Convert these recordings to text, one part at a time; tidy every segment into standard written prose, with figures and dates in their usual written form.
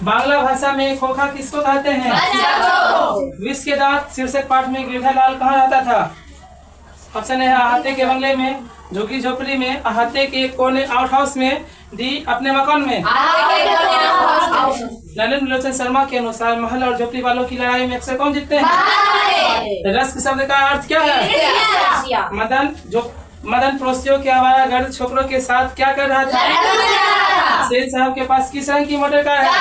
बांग्ला भाषा में खोखा किसको कहते हैं? विष के दांत शीर्षक पाठ में गिरधालाल कहाँ रहता था? ऑप्शन है अहाते के बंगले में, झुग्गी झोपड़ी में, अहाते के कोने आउट हाउस में, दी अपने मकान में। नलिन लोचन शर्मा के अनुसार महल और झोपड़ी वालों की लड़ाई में अक्सर कौन जीतते हैं? रस्क शब्द का अर्थ क्या है? मदन पड़ोसियों के आवारा गर्द छोकरों के साथ क्या कर रहा था? सेठ साहब के पास किस रंग की मोटर कार है?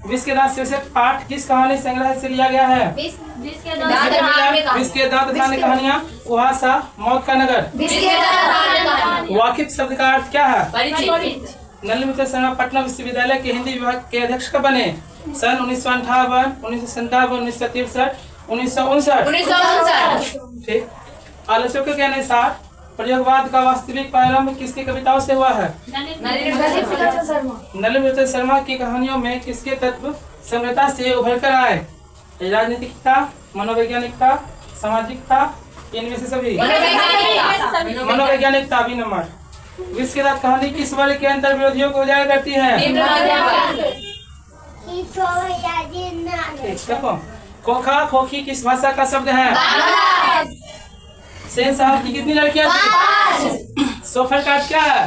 विष के दांत शीर्षक पाठ किस कहानी संग्रह से लिया गया है? विष के दांत कहानी कहानियाँ, कुहासा, मौत का नगर। वाकिफ शब्द का अर्थ क्या है? नलिन शर्मा पटना विश्वविद्यालय के हिंदी विभाग के अध्यक्ष कब बने? सन 1958, 1957, 1963, 1959। ठीक। आलोचकों के अनुसार प्रयोगवाद का वास्तविक प्रारंभ किसकी कविताओं से हुआ है? नलिन शर्मा की कहानियों में किसके तत्व संग्रहता से उभर कर आए? राजनीतिकता, मनोवैज्ञानिकता, सामाजिकता, इनमें से सभी? मनोवैज्ञानिकता भी नंबर। विष के दांत कहानी किस वर्ग के अंतर विरोधियों को उजागर करती है? खोखा खोखी किस भाषा का शब्द है? सेन साहब की कितनी लड़कियां थी? सोफर का क्या है?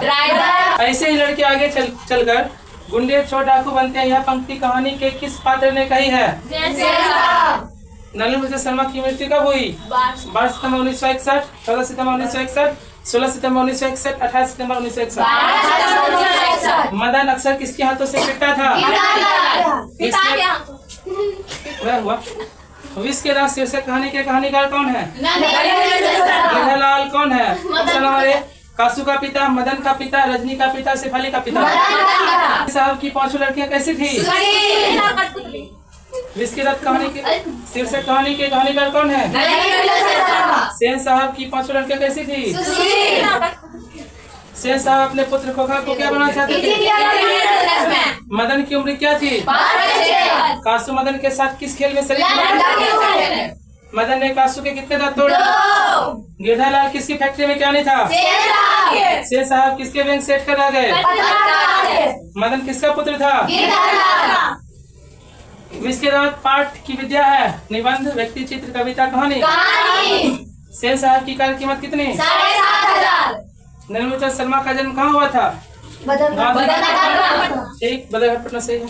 ऐसे ही लड़के आगे चलकर गुंडे चोर डाकू बनते हैं। यह पंक्ति कहानी के किस पात्र ने कही है? नलिन शर्मा की मृत्यु कब हुई? 12 सितंबर 1961, 14 सितंबर 1961, 16 सितंबर 1961, 18 सितंबर 1961। मदन अक्सर किसके हाथों से पिटता था? हुआ। विष के दांत शीर्षक कहानी के कहानीकार कौन है? गिरधालाल कौन है? ऑप्शन नंबर ए कासू का पिता, मदन का पिता, रजनी का पिता, शेफाली का पिता। साहब की 5 लड़कियां कैसी थी? विष के दांत कहानी के शीर्षक कहानी के कहानीकार कौन है? सेन साहब की 5 लड़कियां कैसी थी? सेन साहब अपने पुत्र खोखा को क्या बनाना चाहते थे? मदन की उम्र क्या थी? कासू मदन के साथ किस खेल में शरीक? मदन ने कासू के कितने दांत तोड़े? गिरधालाल किसकी फैक्ट्री में क्या नहीं था? सेन साहब किसके बैंक सेट कर आ गए? मदन किसका पुत्र था? विष के दांत पाठ की विद्या है, निबंध, व्यक्ति चित्र, कविता, कहानी। सेन साहब की कार कीमत कितनी? 7,500। नलिन शर्मा का जन्म कहाँ हुआ था? ठीक, बदरघाट पटना से।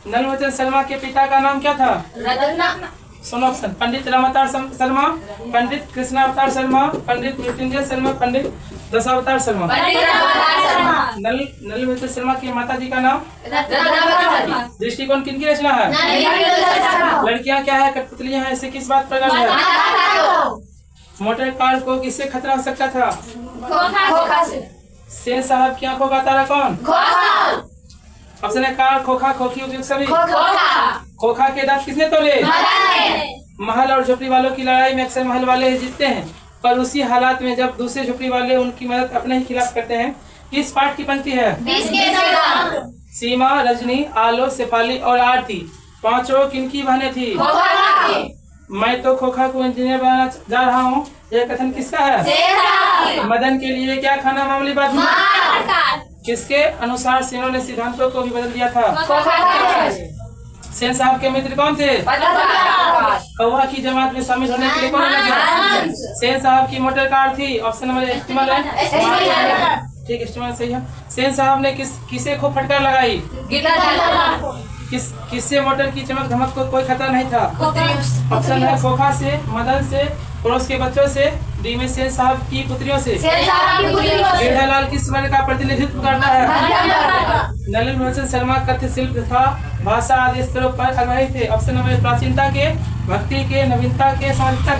नलिन शर्मा के पिता का नाम क्या था? सुनो ऑप्शन: पंडित रामावतार शर्मा, पंडित कृष्णावतार शर्मा, पंडित मृत्युंजय शर्मा, पंडित दशावतार शर्मा। नलिन शर्मा की माता जी का नाम? दृष्टिकोण किनकी रचना है? लड़कियां क्या है, कठपुतलियां हैं, ऐसे किस बात पर गर्व है? मोटर कार को किससे खतरा हो सकता था? खोखा से। सेन साहब की आंखों का तारा कौन? ऑप्शन है कार, खोखा, खोखी, उपयुक्त सभी। खोखा के दांत किसने तोड़े? महल और झोपड़ी वालों की लड़ाई में अक्सर महल वाले ही जीतते हैं, पर उसी हालात में जब दूसरे झोपड़ी वाले उनकी मदद अपने ही खिलाफ करते हैं। किस पाठ की पंक्ति है? सीमा, रजनी, आलो, शेफाली और आरती पांचों किनकी बहनें थी? मैं तो खोखा को इंजीनियर बनाना जा रहा हूँ, यह कथन किसका है? मदन के लिए क्या खाना मामूली बात है? किसके अनुसार सेनों ने सिद्धांतों को भी बदल दिया था? सेन साहब के मित्र कौन थे? कौवा की जमात में शामिल होने के लिए कौन लगा? सेन साहब की मोटर कार थी। ऑप्शन नंबर इस्तेमाल है। ठीक, इस्तेमाल सही है। सेन साहब ने किसे खूब फटकार लगाई? किससे मोटर की चमक धमक को कोई खतरा नहीं था? ऑप्शन है खोखा से, मदन से, पड़ोस के बच्चों से, डी में सेन साहब की पुत्रियों से। गिरधालाल किस वर्ग का प्रतिनिधित्व करता है? नलिन शर्मा कथ्य शिल्प तथा भाषा आदि स्तरों पर अग्रही थे। ऑप्शन नंबर प्राचीनता के, भक्ति के, नवीनता के, सामाजिकता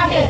के।